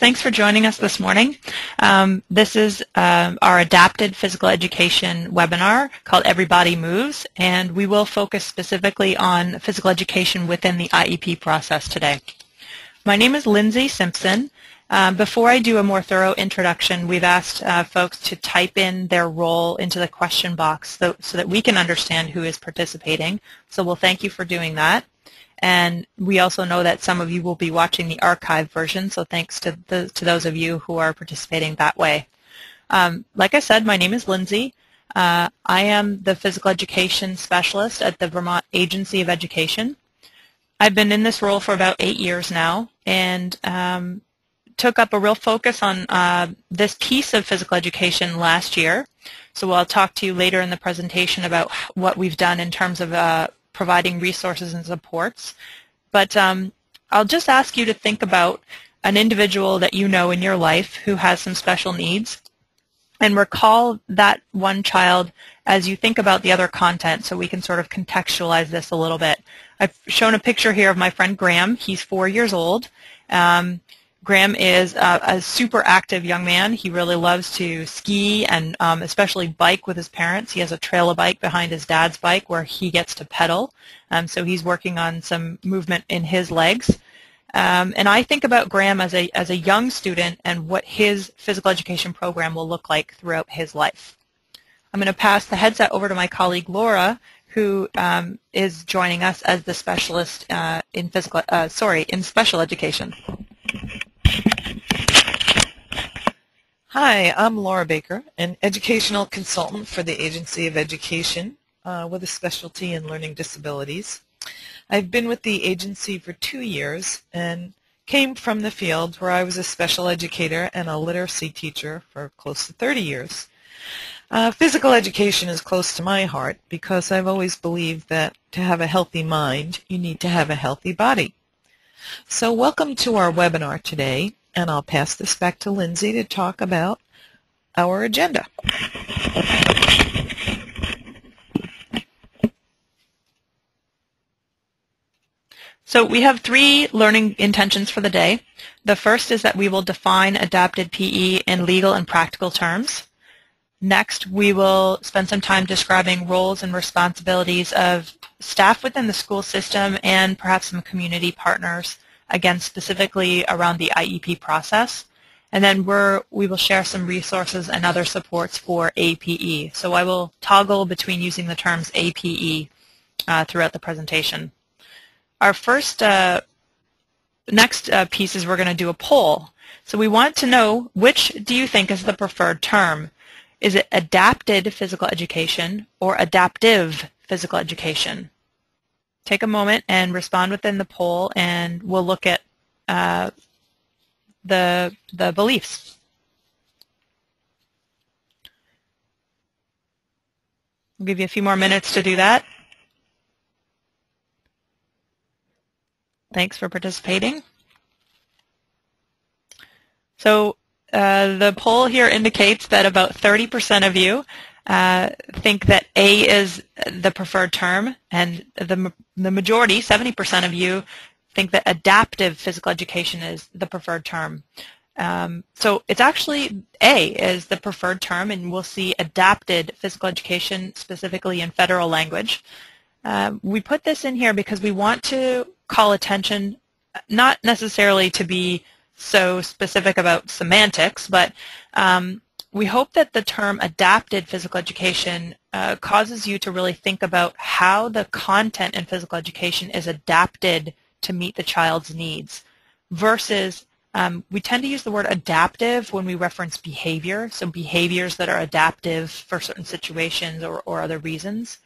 Thanks for joining us this morning. This is our adapted physical education webinar called Everybody Moves, and we will focus specifically on physical education within the IEP process today. My name is Lindsay Simpson. Before I do a more thorough introduction, we've asked folks to type in their role into the question box so that we can understand who is participating. So we'll thank you for doing that. And we also know that some of you will be watching the archive version, so thanks to those of you who are participating that way. Like I said, my name is Lindsay. I am the physical education specialist at the Vermont Agency of Education. I've been in this role for about 8 years now, and took up a real focus on this piece of physical education last year. So I'll talk to you later in the presentation about what we've done in terms of providing resources and supports. But I'll just ask you to think about an individual that you know in your life who has some special needs, and recall that one child as you think about the other content so we can sort of contextualize this a little bit. I've shown a picture here of my friend Graham. He's 4 years old. Graham is a super active young man. He really loves to ski and especially bike with his parents. He has a trailer bike behind his dad's bike where he gets to pedal. So he's working on some movement in his legs. And I think about Graham as a young student and what his physical education program will look like throughout his life. I'm going to pass the headset over to my colleague Laura, who is joining us as the specialist in special education. Hi, I'm Laura Baker, an educational consultant for the Agency of Education with a specialty in learning disabilities. I've been with the agency for 2 years and came from the field where I was a special educator and a literacy teacher for close to 30 years. Physical education is close to my heart because I've always believed that to have a healthy mind, you need to have a healthy body. So welcome to our webinar today, and I'll pass this back to Lindsay to talk about our agenda. So we have 3 learning intentions for the day. The first is that we will define adapted PE in legal and practical terms. Next, we will spend some time describing roles and responsibilities of staff within the school system and perhaps some community partners, again specifically around the IEP process. And then we will share some resources and other supports for APE. So I will toggle between using the terms APE throughout the presentation. Our first next piece is we're going to do a poll. So we want to know, which do you think is the preferred term? Is it adapted physical education or adaptive physical education? Take a moment and respond within the poll, and we'll look at the beliefs. We'll give you a few more minutes to do that. Thanks for participating. So the poll here indicates that about 30% of you think that A is the preferred term, and the majority, 70% of you, think that adaptive physical education is the preferred term. So it's actually A is the preferred term, and we'll see adapted physical education specifically in federal language. We put this in here because we want to call attention, not necessarily to be so specific about semantics, but we hope that the term adapted physical education causes you to really think about how the content in physical education is adapted to meet the child's needs, versus we tend to use the word adaptive when we reference behavior, so behaviors that are adaptive for certain situations or other reasons.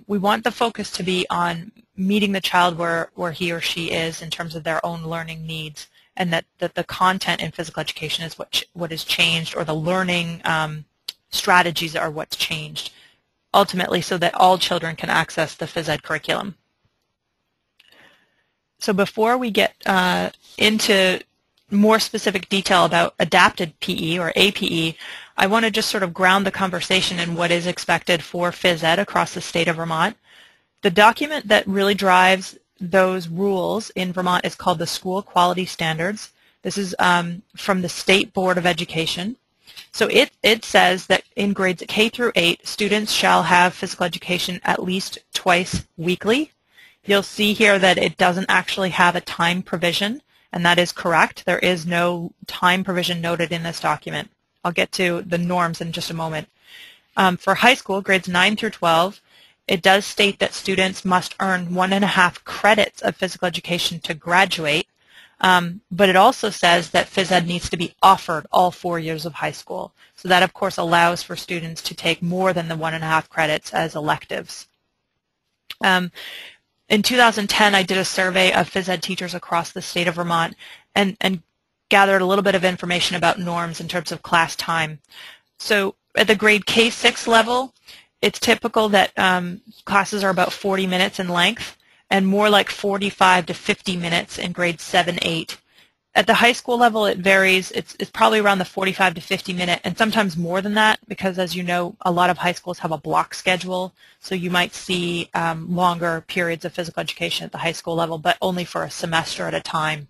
We want the focus to be on meeting the child where he or she is in terms of their own learning needs, and that the content in physical education is what is changed, or the learning strategies are what's changed, ultimately so that all children can access the phys ed curriculum. So before we get into more specific detail about adapted PE or APE, I want to just sort of ground the conversation in what is expected for phys ed across the state of Vermont. The document that really drives those rules in Vermont is called the School Quality Standards. This is from the State Board of Education. So it says that in grades K through 8, students shall have physical education at least twice weekly. You'll see here that it doesn't actually have a time provision, and that is correct. There is no time provision noted in this document. I'll get to the norms in just a moment. For high school, grades 9 through 12, it does state that students must earn 1.5 credits of physical education to graduate, but it also says that phys ed needs to be offered all 4 years of high school. So that, of course, allows for students to take more than the 1.5 credits as electives. In 2010, I did a survey of phys ed teachers across the state of Vermont and gathered a little bit of information about norms in terms of class time. So at the grade K6 level, it's typical that classes are about 40 minutes in length and more like 45 to 50 minutes in grades 7, 8. At the high school level, it varies. It's probably around the 45 to 50 minute and sometimes more than that because, as you know, a lot of high schools have a block schedule. So you might see longer periods of physical education at the high school level, but only for a semester at a time.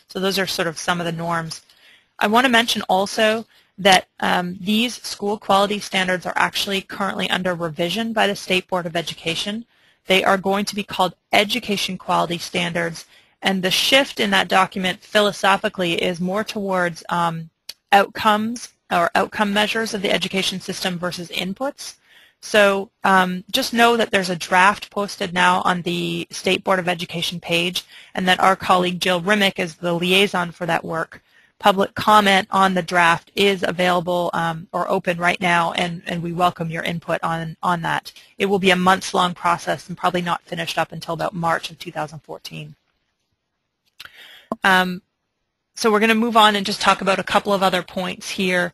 So those are sort of some of the norms. I want to mention also that these school quality standards are actually currently under revision by the State Board of Education. They are going to be called Education Quality Standards, and the shift in that document philosophically is more towards outcomes or outcome measures of the education system versus inputs. So just know that there's a draft posted now on the State Board of Education page and that our colleague Jill Rimmick is the liaison for that work. Public comment on the draft is available or open right now, and we welcome your input on that. It will be a months-long process and probably not finished up until about March of 2014. So we're going to move on and just talk about a couple of other points here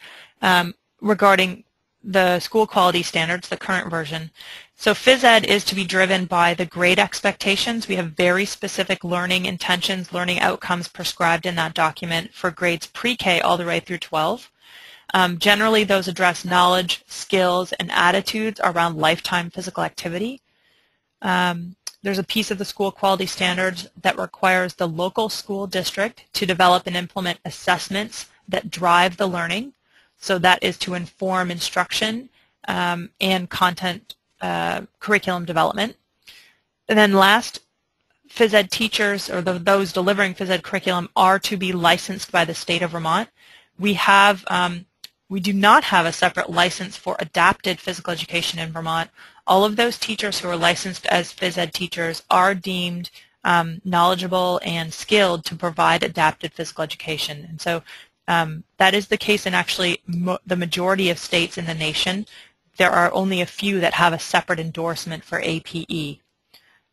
regarding the school quality standards, the current version. So phys ed is to be driven by the grade expectations. We have very specific learning intentions, learning outcomes prescribed in that document for grades pre-K all the way through 12. Generally, those address knowledge, skills, and attitudes around lifetime physical activity. There's a piece of the school quality standards that requires the local school district to develop and implement assessments that drive the learning. So that is to inform instruction and content curriculum development. And then last, phys ed teachers or those delivering phys ed curriculum are to be licensed by the state of Vermont. We do not have a separate license for adapted physical education in Vermont. All of those teachers who are licensed as phys ed teachers are deemed knowledgeable and skilled to provide adapted physical education. And so that is the case in actually the majority of states in the nation. There are only a few that have a separate endorsement for APE.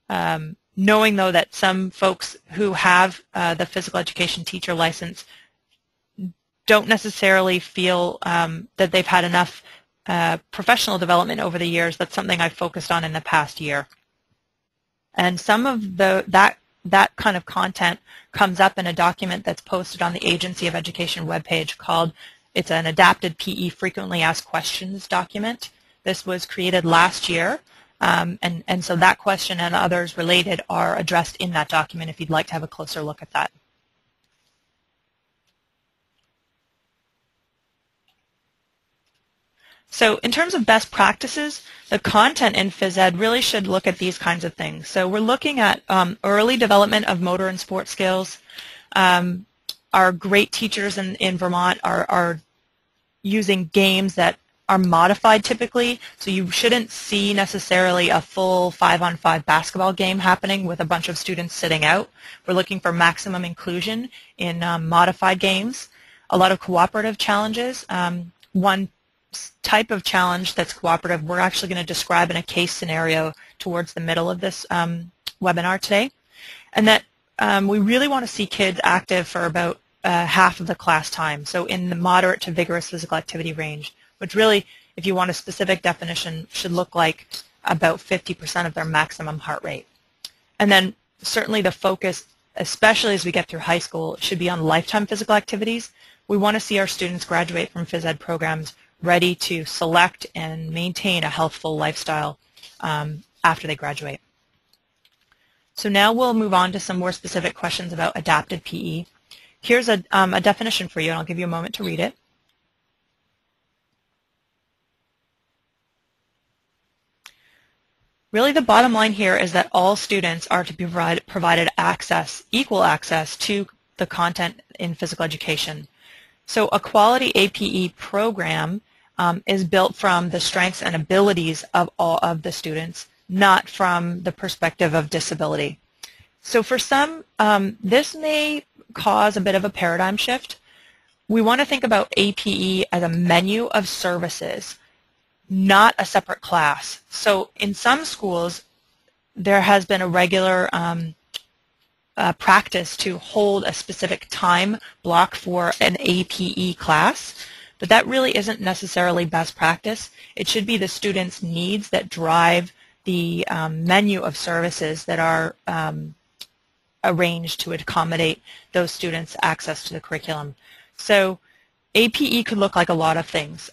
Knowing, though, that some folks who have the physical education teacher license don't necessarily feel that they've had enough professional development over the years, that's something I've focused on in the past year. And some of that kind of content comes up in a document that's posted on the Agency of Education webpage called, it's an adapted PE frequently asked questions document. This was created last year, and so that question and others related are addressed in that document if you'd like to have a closer look at that. So in terms of best practices, the content in phys ed really should look at these kinds of things. So we're looking at early development of motor and sport skills. Our great teachers in Vermont are using games that are modified typically, so you shouldn't see necessarily a full 5-on-5 basketball game happening with a bunch of students sitting out. We're looking for maximum inclusion in modified games. A lot of cooperative challenges. One type of challenge that's cooperative we're actually going to describe in a case scenario towards the middle of this webinar today. And that we really want to see kids active for about half of the class time, so in the moderate to vigorous physical activity range, which really, if you want a specific definition, should look like about 50% of their maximum heart rate. And then certainly the focus, especially as we get through high school, should be on lifetime physical activities. We want to see our students graduate from phys ed programs ready to select and maintain a healthful lifestyle after they graduate. So now we'll move on to some more specific questions about adapted PE. Here's a definition for you, and I'll give you a moment to read it. Really, the bottom line here is that all students are to be provided access, equal access to the content in physical education. So a quality APE program is built from the strengths and abilities of all of the students, not from the perspective of disability. So for some, this may cause a bit of a paradigm shift. We want to think about APE as a menu of services, not a separate class. So in some schools, there has been a regular practice to hold a specific time block for an APE class, but that really isn't necessarily best practice. It should be the students' needs that drive the menu of services that are arranged to accommodate those students' access to the curriculum. So APE could look like a lot of things.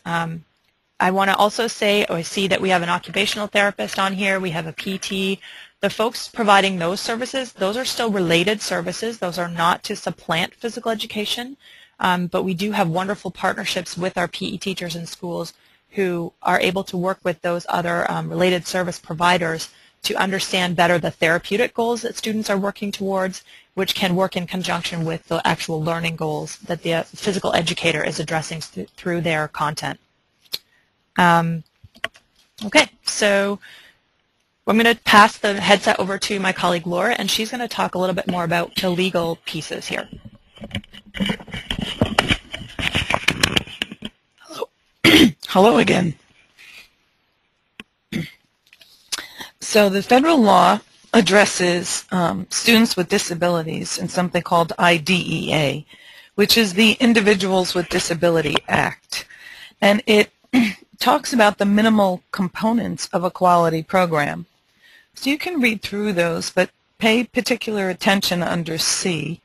I want to also say, I see that we have an occupational therapist on here, we have a PT. The folks providing those services, those are still related services. Those are not to supplant physical education, but we do have wonderful partnerships with our PE teachers in schools who are able to work with those other related service providers to understand better the therapeutic goals that students are working towards, which can work in conjunction with the actual learning goals that the physical educator is addressing through their content. Okay, so I'm going to pass the headset over to my colleague Laura, and she's going to talk a little bit more about the legal pieces here. Hello, Hello again. So the federal law addresses students with disabilities in something called IDEA, which is the Individuals with Disability Act. And it talks about the minimal components of a quality program. So you can read through those, but pay particular attention under C,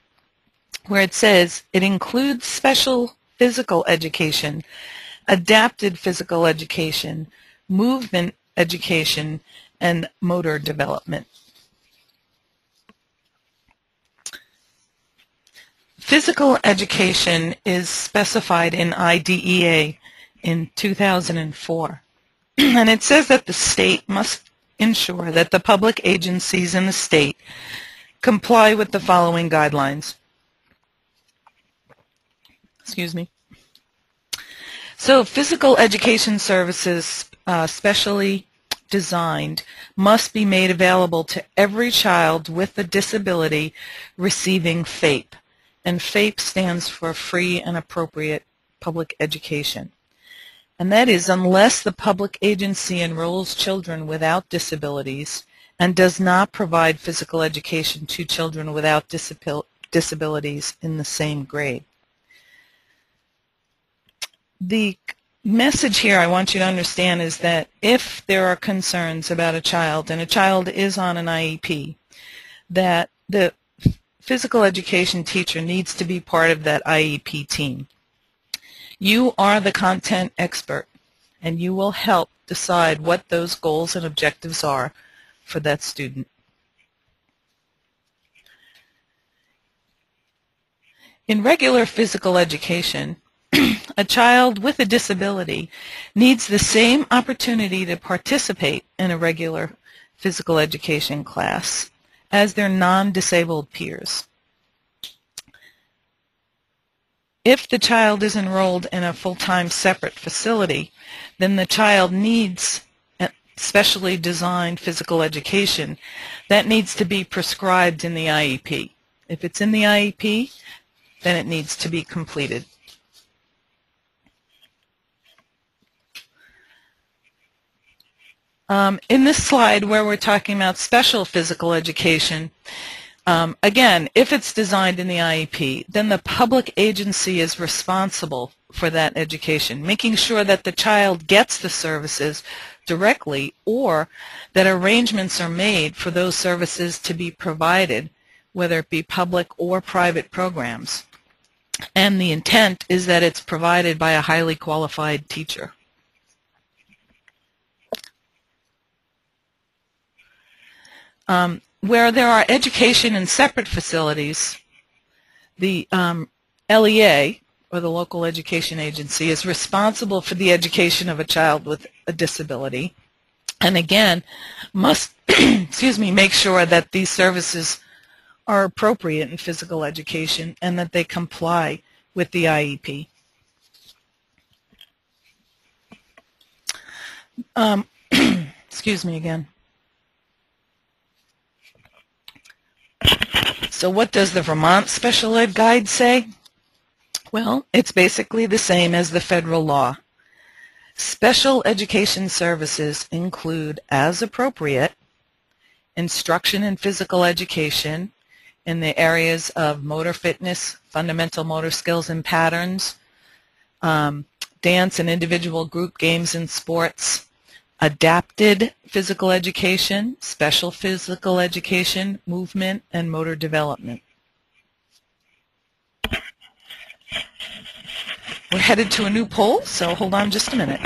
where it says it includes special physical education, adapted physical education, movement education, and motor development. Physical education is specified in IDEA in 2004, and it says that the state must ensure that the public agencies in the state comply with the following guidelines. Excuse me. So physical education services specially designed must be made available to every child with a disability receiving FAPE, and FAPE stands for Free and Appropriate Public Education. And that is unless the public agency enrolls children without disabilities and does not provide physical education to children without disabilities in the same grade. The message here I want you to understand is that if there are concerns about a child and a child is on an IEP, that the physical education teacher needs to be part of that IEP team. You are the content expert, and you will help decide what those goals and objectives are for that student. In regular physical education, a child with a disability needs the same opportunity to participate in a regular physical education class as their non-disabled peers. If the child is enrolled in a full-time separate facility, then the child needs specially designed physical education that needs to be prescribed in the IEP. If it's in the IEP, then it needs to be completed. In this slide where we're talking about special physical education, again, if it's designed in the IEP, then the public agency is responsible for that education, making sure that the child gets the services directly or that arrangements are made for those services to be provided, whether it be public or private programs. And the intent is that it's provided by a highly qualified teacher. Where there are education in separate facilities, The LEA, or the local education agency, is responsible for the education of a child with a disability, and again must excuse me, make sure that these services are appropriate in physical education and that they comply with the IEP. Excuse me again. So what does the Vermont Special Ed Guide say? Well, it's basically the same as the federal law. Special education services include, as appropriate, instruction in physical education in the areas of motor fitness, fundamental motor skills and patterns, dance and individual group games and sports, adapted physical education, special physical education, movement, and motor development. We're headed to a new poll, so hold on just a minute.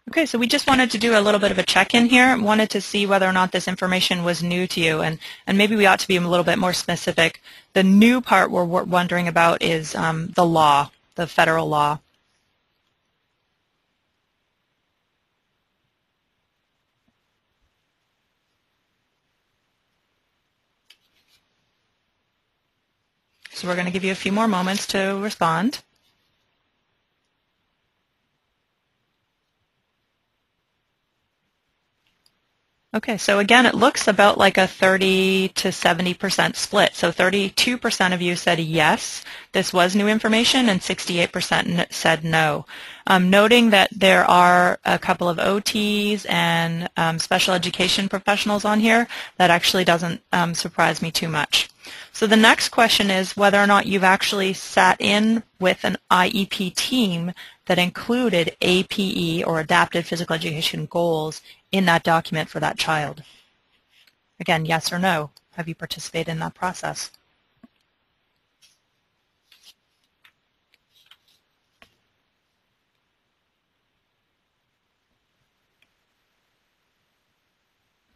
Okay, so we just wanted to do a little bit of a check-in here. Wanted to see whether or not this information was new to you, and maybe we ought to be a little bit more specific. The new part we're wondering about is the law, the federal law. So we're going to give you a few more moments to respond. Okay, so again, it looks about like a 30 to 70% split. So 32% of you said yes, this was new information, and 68% said no. Noting that there are a couple of OTs and special education professionals on here, that actually doesn't surprise me too much. So the next question is whether or not you've actually sat in with an IEP team that included APE, or Adapted Physical Education Goals, in that document for that child. Again, yes or no. Have you participated in that process?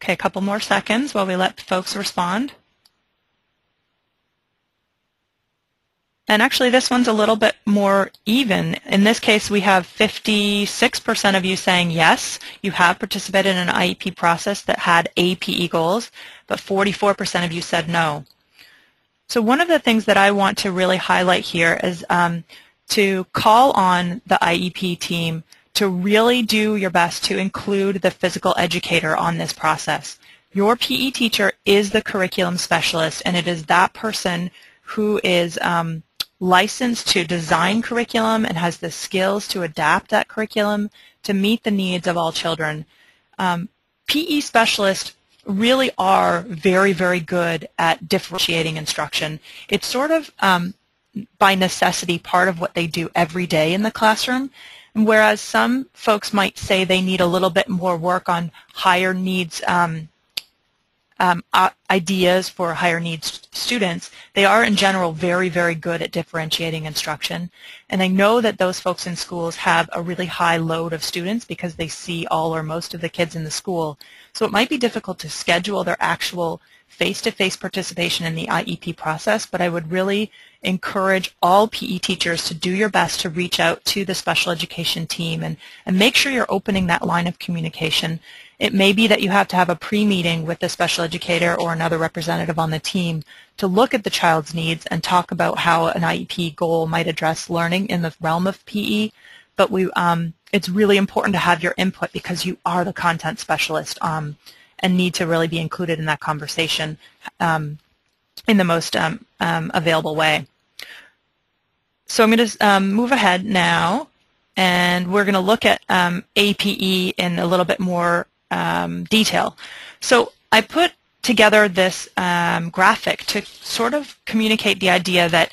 Okay, a couple more seconds while we let folks respond. And actually, this one's a little bit more even. In this case, we have 56% of you saying yes, you have participated in an IEP process that had APE goals, but 44% of you said no. So one of the things that I want to really highlight here is to call on the IEP team to really do your best to include the physical educator on this process. Your PE teacher is the curriculum specialist, and it is that person who is licensed to design curriculum and has the skills to adapt that curriculum to meet the needs of all children. PE specialists really are very, very good at differentiating instruction. It's sort of, by necessity, part of what they do every day in the classroom. And whereas some folks might say they need a little bit more work on higher needs ideas for higher needs students, they are in general very, very good at differentiating instruction. And I know that those folks in schools have a really high load of students because they see all or most of the kids in the school. So it might be difficult to schedule their actual face-to-face participation in the IEP process, but I would really encourage all PE teachers to do your best to reach out to the special education team and make sure you're opening that line of communication. It may be that you have to have a pre-meeting with the special educator or another representative on the team to look at the child's needs and talk about how an IEP goal might address learning in the realm of PE. But it's really important to have your input because you are the content specialist and need to really be included in that conversation in the most available way. So I'm going to move ahead now, and we're going to look at APE in a little bit more detail. So I put together this graphic to sort of communicate the idea that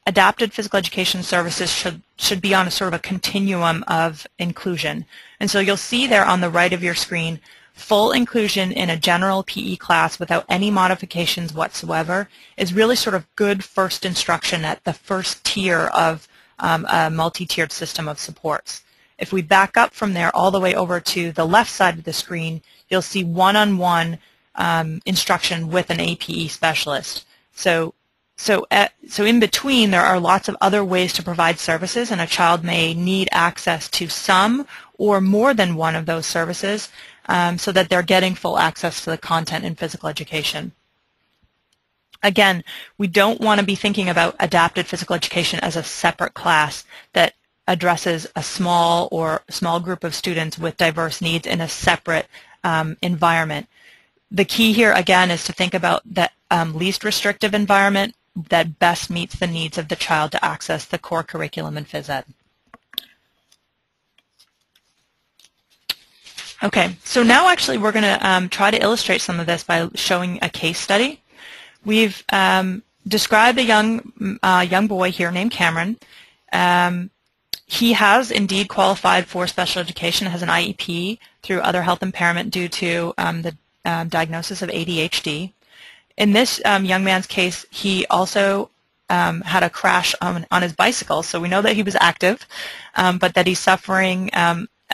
adapted physical education services should be on a sort of a continuum of inclusion. And so you'll see there on the right of your screen, full inclusion in a general PE class without any modifications whatsoever is really sort of good first instruction at the first tier of a multi-tiered system of supports. If we back up from there all the way over to the left side of the screen, you'll see one-on-one instruction with an APE specialist. So in between, there are lots of other ways to provide services, and a child may need access to some or more than one of those services so that they're getting full access to the content in physical education. Again, we don't want to be thinking about adapted physical education as a separate class that addresses a small group of students with diverse needs in a separate environment. The key here, again, is to think about the least restrictive environment that best meets the needs of the child to access the core curriculum in Phys Ed. Okay, so now actually we're going to try to illustrate some of this by showing a case study. We've described a young boy here named Cameron. He has indeed qualified for special education, has an IEP through other health impairment due to the diagnosis of ADHD. In this young man's case, he also had a crash on his bicycle, so we know that he was active, but that he's suffering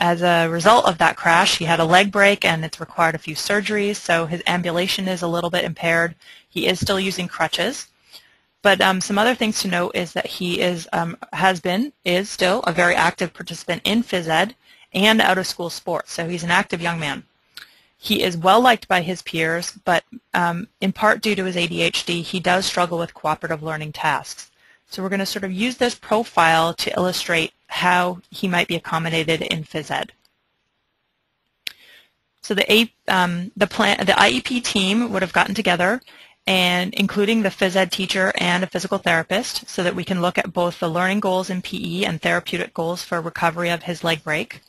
as a result of that crash. He had a leg break and it's required a few surgeries, so his ambulation is a little bit impaired. He is still using crutches. But some other things to note is that he is still a very active participant in Phys Ed and out-of-school sports, so he's an active young man. He is well liked by his peers, but in part due to his ADHD, he does struggle with cooperative learning tasks. So we're going to sort of use this profile to illustrate how he might be accommodated in Phys Ed. So the IEP team would have gotten together, and including the Phys Ed teacher and a physical therapist, so that we can look at both the learning goals in PE and therapeutic goals for recovery of his leg break.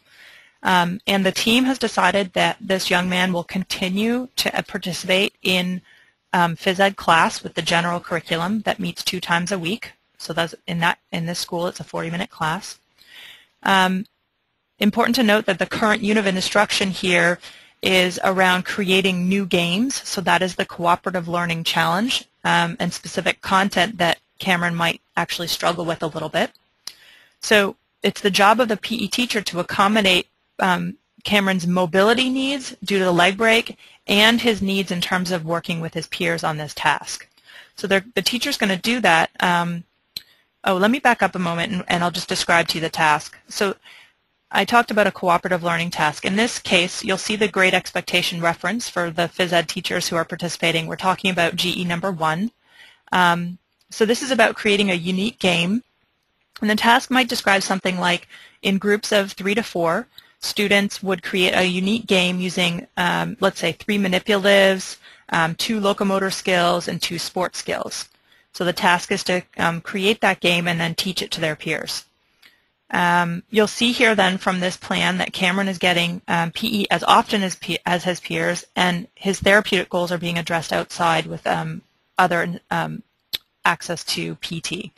And the team has decided that this young man will continue to participate in Phys Ed class with the general curriculum that meets 2 times a week. So that's in this school, it's a 40-minute class. Important to note that the current unit of instruction here is around creating new games. So that is the Cooperative Learning Challenge and specific content that Cameron might actually struggle with a little bit. So it's the job of the PE teacher to accommodate Cameron's mobility needs due to the leg break and his needs in terms of working with his peers on this task. So the teacher's going to do that. Let me back up a moment and I'll just describe to you the task. So I talked about a cooperative learning task. In this case, you'll see the grade expectation reference for the Phys Ed teachers who are participating. We're talking about GE number 1. So this is about creating a unique game. And the task might describe something like, in groups of 3 to 4, students would create a unique game using, let's say, 3 manipulatives, 2 locomotor skills, and 2 sport skills. So the task is to create that game and then teach it to their peers. You'll see here then from this plan that Cameron is getting PE as often as his peers, and his therapeutic goals are being addressed outside with other access to PT.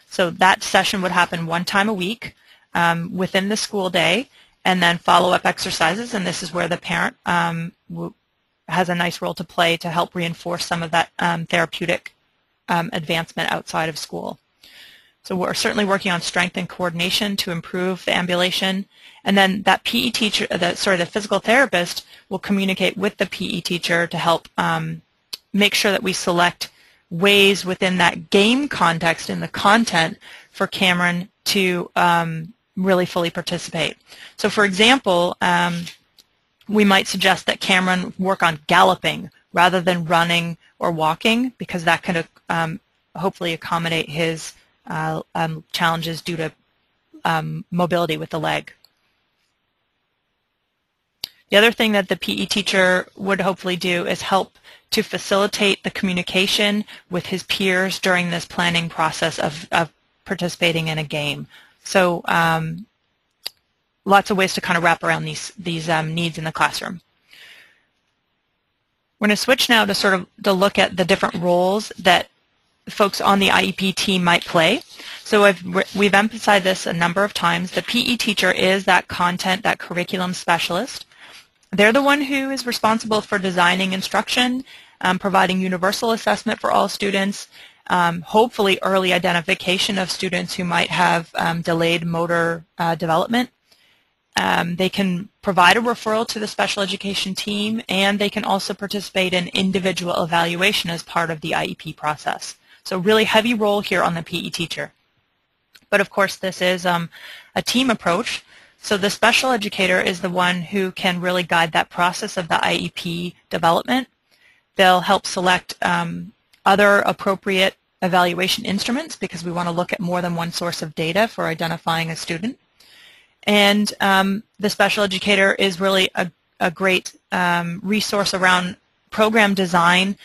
So that session would happen 1 time a week within the school day, and then follow-up exercises, and this is where the parent has a nice role to play to help reinforce some of that therapeutic advancement outside of school. So we're certainly working on strength and coordination to improve the ambulation, and then that PE teacher, the physical therapist will communicate with the PE teacher to help make sure that we select ways within that game context in the content for Cameron to really fully participate. So for example, we might suggest that Cameron work on galloping rather than running or walking, because that can hopefully accommodate his challenges due to mobility with the leg. The other thing that the PE teacher would hopefully do is help to facilitate the communication with his peers during this planning process of participating in a game. So lots of ways to kind of wrap around these needs in the classroom. We're going to switch now to to look at the different roles that folks on the IEP team might play. So we've emphasized this a number of times. The PE teacher is that content, that curriculum specialist. They're the one who is responsible for designing instruction, providing universal assessment for all students, hopefully early identification of students who might have delayed motor development, They can provide a referral to the special education team, and they can also participate in individual evaluation as part of the IEP process. So really heavy role here on the PE teacher. But of course this is a team approach, so the special educator is the one who can really guide that process of the IEP development. They'll help select other appropriate evaluation instruments because we want to look at more than one source of data for identifying a student. And the special educator is really a great resource around program design,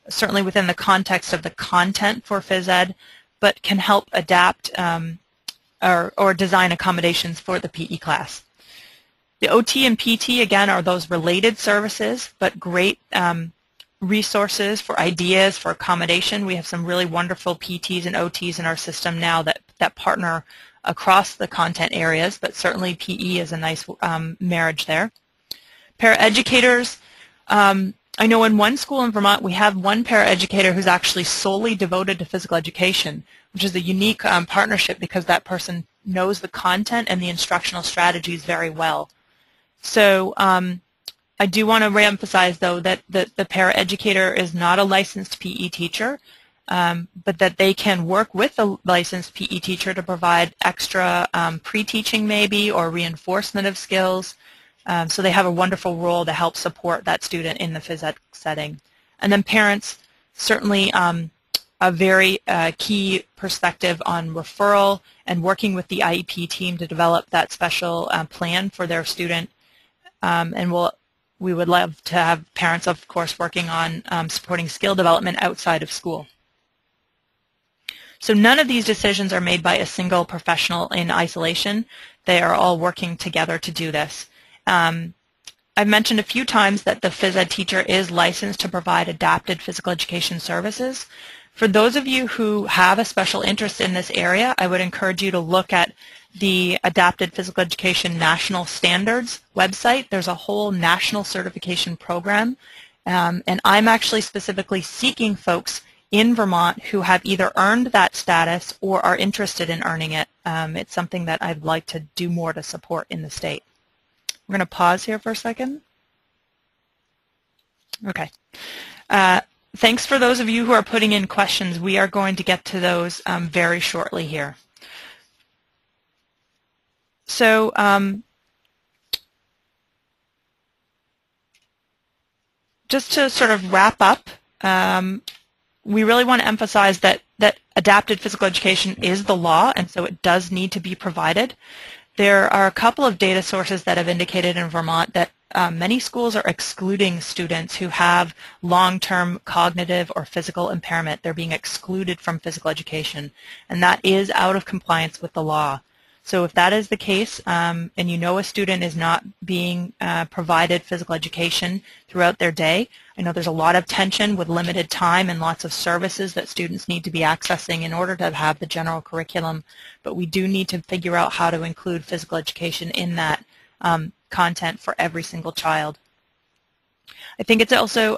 certainly within the context of the content for phys ed, but can help adapt or design accommodations for the PE class. The OT and PT, again, are those related services, but great resources for ideas for accommodation. We have some really wonderful PTs and OTs in our system now that partner across the content areas, but certainly PE is a nice marriage there. Paraeducators, I know in one school in Vermont we have one paraeducator who's actually solely devoted to physical education, which is a unique partnership because that person knows the content and the instructional strategies very well. So I do want to reemphasize, though, that the paraeducator is not a licensed PE teacher, but that they can work with a licensed PE teacher to provide extra pre-teaching maybe or reinforcement of skills. So they have a wonderful role to help support that student in the phys ed setting. And then parents, certainly a very key perspective on referral and working with the IEP team to develop that special plan for their student. And we would love to have parents, of course, working on supporting skill development outside of school. So none of these decisions are made by a single professional in isolation. They are all working together to do this. I've mentioned a few times that the phys ed teacher is licensed to provide adapted physical education services. For those of you who have a special interest in this area, I would encourage you to look at the Adapted Physical Education National Standards website. There's a whole national certification program, and I'm actually specifically seeking folks in Vermont who have either earned that status or are interested in earning it. It's something that I'd like to do more to support in the state. We're going to pause here for a second. Okay. Thanks for those of you who are putting in questions. We are going to get to those very shortly here. So just to sort of wrap up, we really want to emphasize that adapted physical education is the law, and so it does need to be provided. There are a couple of data sources that have indicated in Vermont that many schools are excluding students who have long-term cognitive or physical impairment. They're being excluded from physical education, and that is out of compliance with the law. So if that is the case, and you know a student is not being provided physical education throughout their day, I know there's a lot of tension with limited time and lots of services that students need to be accessing in order to have the general curriculum, but we do need to figure out how to include physical education in that content for every single child. I think it's also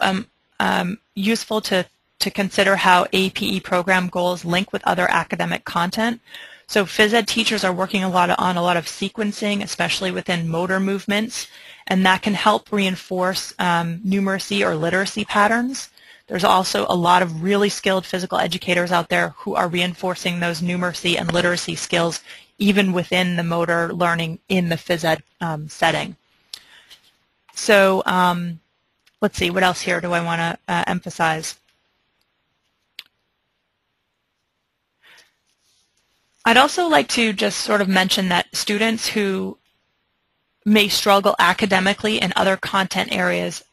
useful to consider how APE program goals link with other academic content. So phys ed teachers are working on a lot of sequencing, especially within motor movements, and that can help reinforce numeracy or literacy patterns. There's also a lot of really skilled physical educators out there who are reinforcing those numeracy and literacy skills even within the motor learning in the phys ed setting. So let's see, what else here do I want to emphasize? I'd also like to just sort of mention that students who may struggle academically in other content areas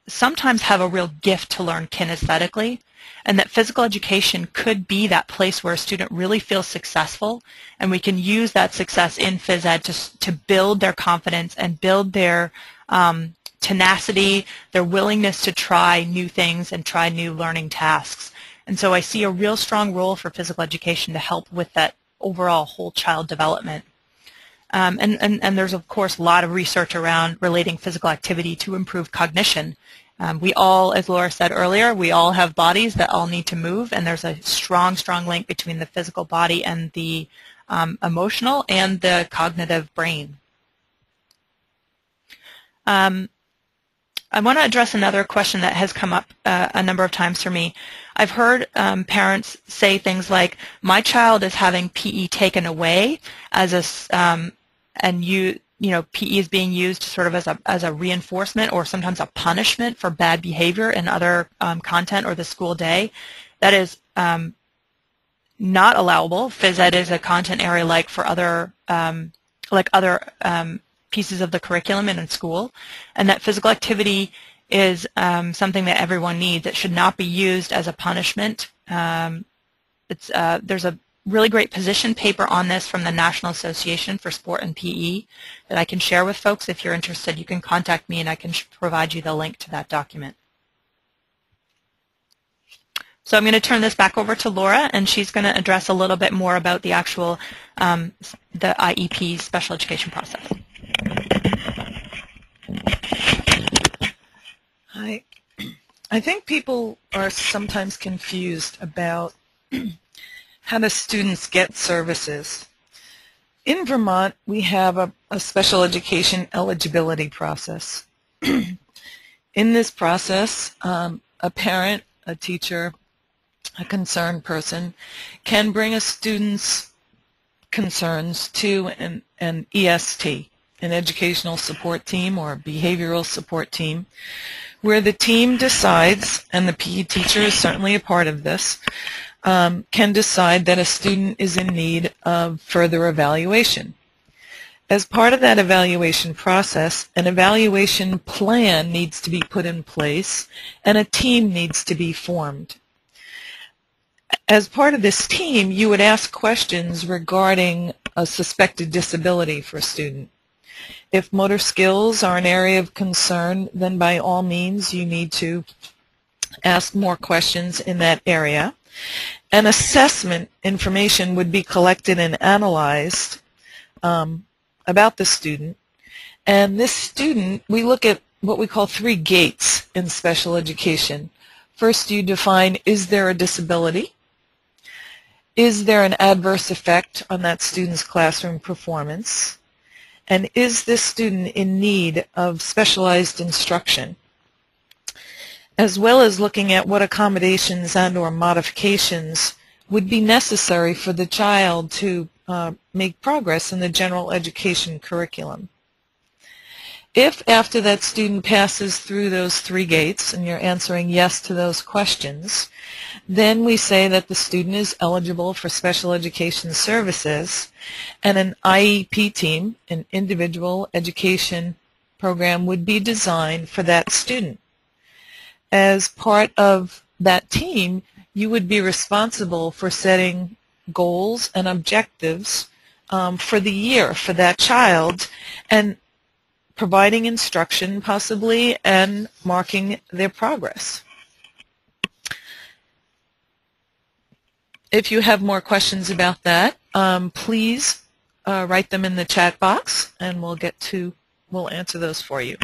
sometimes have a real gift to learn kinesthetically, and that physical education could be that place where a student really feels successful, and we can use that success in phys ed to build their confidence and build their tenacity, their willingness to try new things and try new learning tasks. And so I see a real strong role for physical education to help with that overall whole child development. And there's, of course, a lot of research around relating physical activity to improve cognition. We all, as Laura said earlier, we all have bodies that all need to move, and there's a strong, strong link between the physical body and the emotional and the cognitive brain. I want to address another question that has come up a number of times for me. I've heard parents say things like, "My child is having PE taken away as a, and PE is being used sort of as a reinforcement or sometimes a punishment for bad behavior in other content or the school day." That is not allowable. Phys ed is a content area like for other pieces of the curriculum in school, and that physical activity is something that everyone needs. It should not be used as a punishment. There's a really great position paper on this from the National Association for Sport and PE that I can share with folks. If you're interested, you can contact me and I can provide you the link to that document. So I'm going to turn this back over to Laura, and she's going to address a little bit more about the actual the IEP special education process. I think people are sometimes confused about how do students get services. In Vermont, we have a special education eligibility process. In this process, a parent, a teacher, a concerned person can bring a student's concerns to an EST, an educational support team or behavioral support team, where the team decides, and the PE teacher is certainly a part of this, can decide that a student is in need of further evaluation. As part of that evaluation process, an evaluation plan needs to be put in place and a team needs to be formed. As part of this team, you would ask questions regarding a suspected disability for a student. If motor skills are an area of concern, then by all means you need to ask more questions in that area. An assessment information would be collected and analyzed about the student. And this student, we look at what we call 3 gates in special education. First, you define, is there a disability? Is there an adverse effect on that student's classroom performance? And is this student in need of specialized instruction? As well as looking at what accommodations and or modifications would be necessary for the child to make progress in the general education curriculum. If after that student passes through those 3 gates and you're answering yes to those questions, then we say that the student is eligible for special education services, and an IEP team, an individual education program, would be designed for that student. As part of that team, you would be responsible for setting goals and objectives for the year for that child, and providing instruction possibly and marking their progress. If you have more questions about that, please write them in the chat box and we'll answer those for you.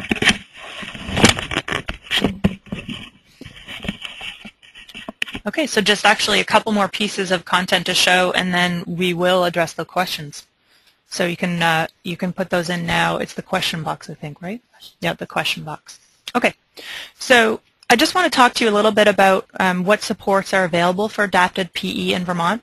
Okay, so just actually a couple more pieces of content to show, and then we will address the questions. So you can put those in now. It's the question box, I think, right? Yeah, the question box. Okay, so I just want to talk to you a little bit about what supports are available for adapted PE in Vermont.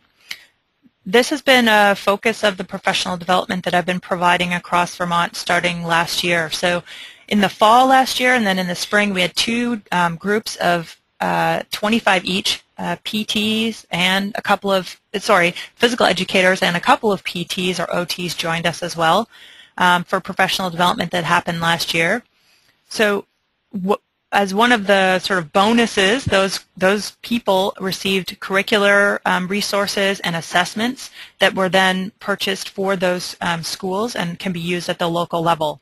This has been a focus of the professional development that I've been providing across Vermont starting last year. So in the fall last year and then in the spring, we had 2 groups of 25 each, PTs and a couple of, physical educators and a couple of PTs or OTs joined us as well for professional development that happened last year. So as one of the sort of bonuses, those people received curricular resources and assessments that were then purchased for those schools and can be used at the local level.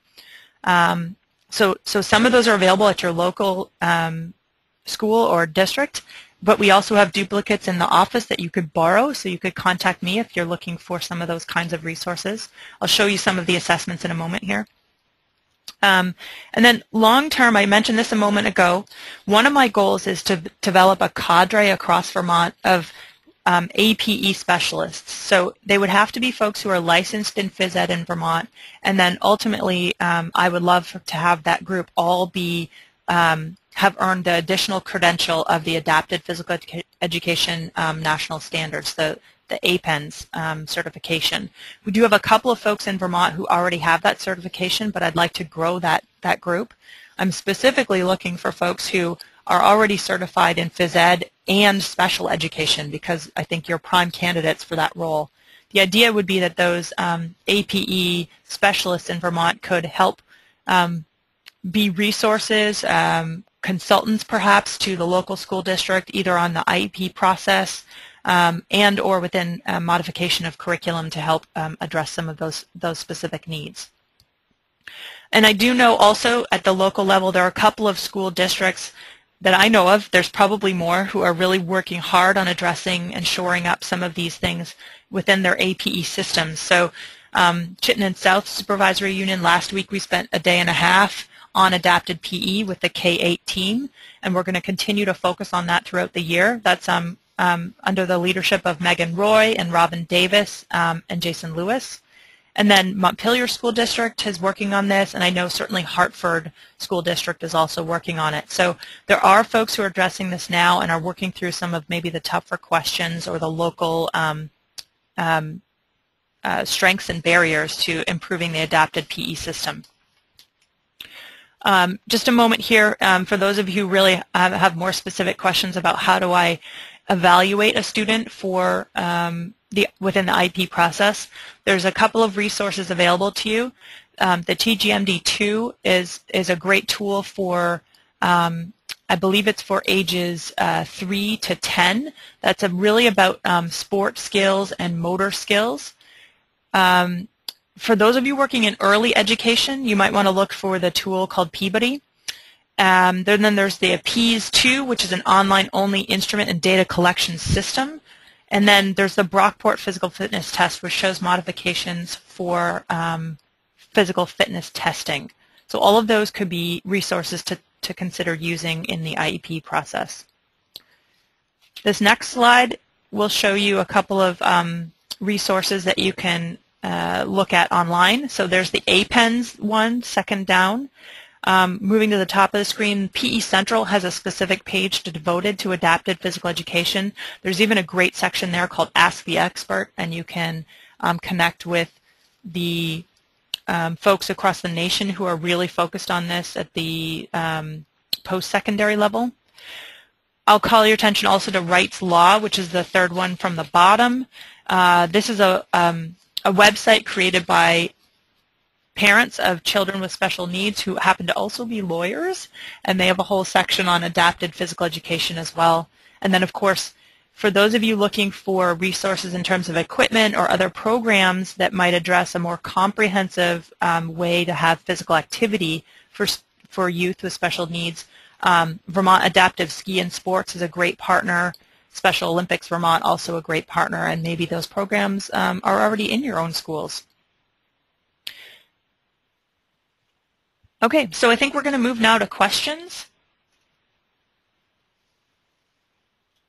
So some of those are available at your local school or district, but we also have duplicates in the office that you could borrow, so you could contact me if you're looking for some of those kinds of resources. I'll show you some of the assessments in a moment here. And then long term, I mentioned this a moment ago, one of my goals is to develop a cadre across Vermont of APE specialists. So they would have to be folks who are licensed in Phys Ed in Vermont, and then ultimately I would love to have that group all be have earned the additional credential of the Adapted Physical Education National Standards, the APENS certification. We do have a couple of folks in Vermont who already have that certification, but I'd like to grow that group. I'm specifically looking for folks who are already certified in Phys Ed and special education, because I think you're prime candidates for that role. The idea would be that those APE specialists in Vermont could help be resources, consultants perhaps to the local school district, either on the IEP process and or within modification of curriculum to help address some of those specific needs. And I do know also at the local level there are a couple of school districts that I know of, there's probably more, who are really working hard on addressing and shoring up some of these things within their APE systems. So Chittenden South Supervisory Union, last week we spent a day and a half on adapted PE with the K-8 team, and we're going to continue to focus on that throughout the year. That's under the leadership of Megan Roy and Robin Davis and Jason Lewis. And then Montpelier School District is working on this, and I know certainly Hartford School District is also working on it. So there are folks who are addressing this now and are working through some of maybe the tougher questions or the local strengths and barriers to improving the adapted PE system. Just a moment here for those of you who really have more specific questions about how do I evaluate a student for within the IEP process. There's a couple of resources available to you. The TGMD2 is a great tool for, I believe it's for ages 3 to 10. That's really about sport skills and motor skills. For those of you working in early education, you might want to look for the tool called Peabody. Then there's the Phys 2, which is an online-only instrument and data collection system. And then there's the Brockport Physical Fitness Test, which shows modifications for physical fitness testing. So all of those could be resources to consider using in the IEP process. This next slide will show you a couple of resources that you can look at online. So there's the APENS one, second down. Moving to the top of the screen, PE Central has a specific page devoted to adapted physical education. There's even a great section there called Ask the Expert, and you can connect with the folks across the nation who are really focused on this at the post-secondary level. I'll call your attention also to Wright's Law, which is the third one from the bottom. This is a website created by parents of children with special needs who happen to also be lawyers, and they have a whole section on adapted physical education as well. And then, of course, for those of you looking for resources in terms of equipment or other programs that might address a more comprehensive way to have physical activity for youth with special needs, Vermont Adaptive Ski and Sports is a great partner. Special Olympics Vermont also a great partner, and maybe those programs are already in your own schools. Okay, so I think we're going to move now to questions.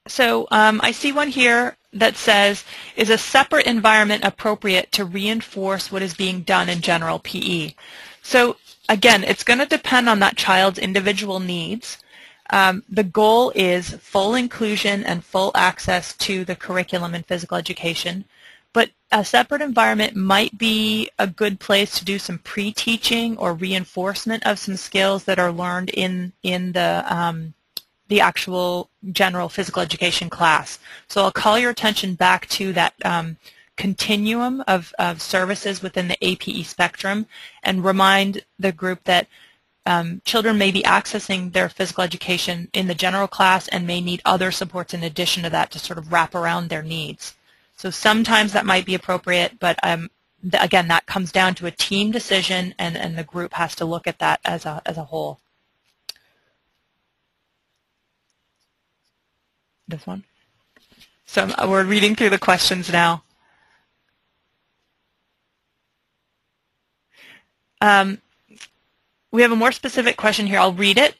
So I see one here that says, is a separate environment appropriate to reinforce what is being done in general PE? So again, it's going to depend on that child's individual needs. The goal is full inclusion and full access to the curriculum in physical education. But a separate environment might be a good place to do some pre-teaching or reinforcement of some skills that are learned in the actual general physical education class. So I'll call your attention back to that continuum of services within the APE spectrum and remind the group that children may be accessing their physical education in the general class and may need other supports in addition to that to sort of wrap around their needs. So sometimes that might be appropriate, but again, that comes down to a team decision, and the group has to look at that as a whole. This one? So we're reading through the questions now. We have a more specific question here. I'll read it.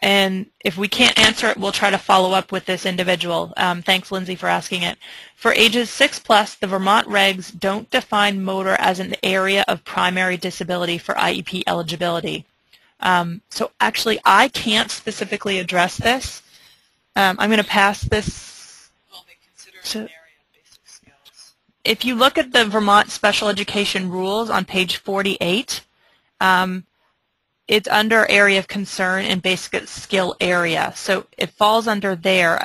And if we can't answer it, we'll try to follow up with this individual. Thanks, Lindsay, for asking it. For ages 6+, the Vermont regs don't define motor as an area of primary disability for IEP eligibility. So actually, I can't specifically address this. I'm going to pass this. Well, they consider it an area of basic skills. If you look at the Vermont Special Education Rules on page 48, it's under area of concern and basic skill area. So it falls under there,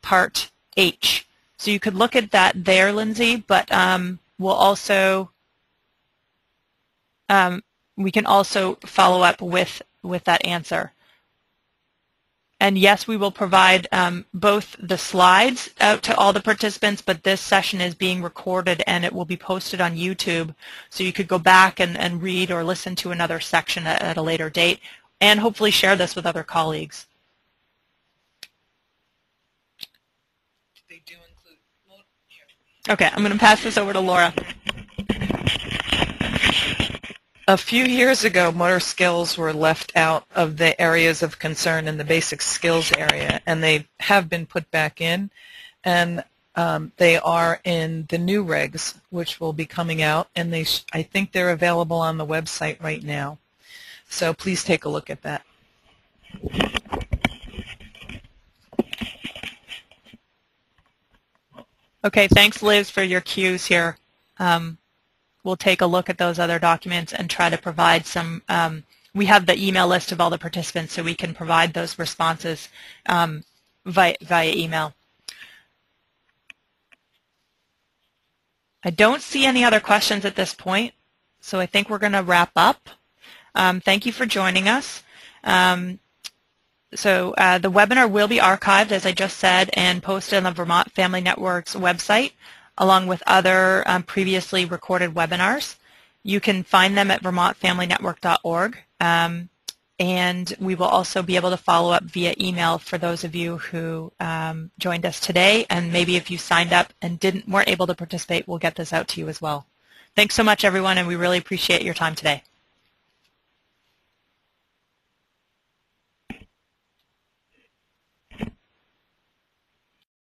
part H. So you could look at that there, Lindsay, but we'll also, we can also follow up with that answer. And yes, we will provide both the slides out to all the participants, but this session is being recorded and it will be posted on YouTube, so you could go back and read or listen to another section at a later date, and hopefully share this with other colleagues. They do include here. Okay, I'm going to pass this over to Laura. A few years ago, motor skills were left out of the areas of concern in the basic skills area, and they have been put back in, and they are in the new regs, which will be coming out, and I think they're available on the website right now. So please take a look at that. Okay, thanks, Liz, for your cues here. We'll take a look at those other documents and try to provide some, we have the email list of all the participants, so we can provide those responses via email. I don't see any other questions at this point, so I think we're going to wrap up. Thank you for joining us. The webinar will be archived, as I just said, and posted on the Vermont Family Network's website, along with other previously recorded webinars. You can find them at vermontfamilynetwork.org, and we will also be able to follow up via email for those of you who joined us today, and maybe if you signed up and weren't able to participate, we'll get this out to you as well. Thanks so much, everyone, and we really appreciate your time today.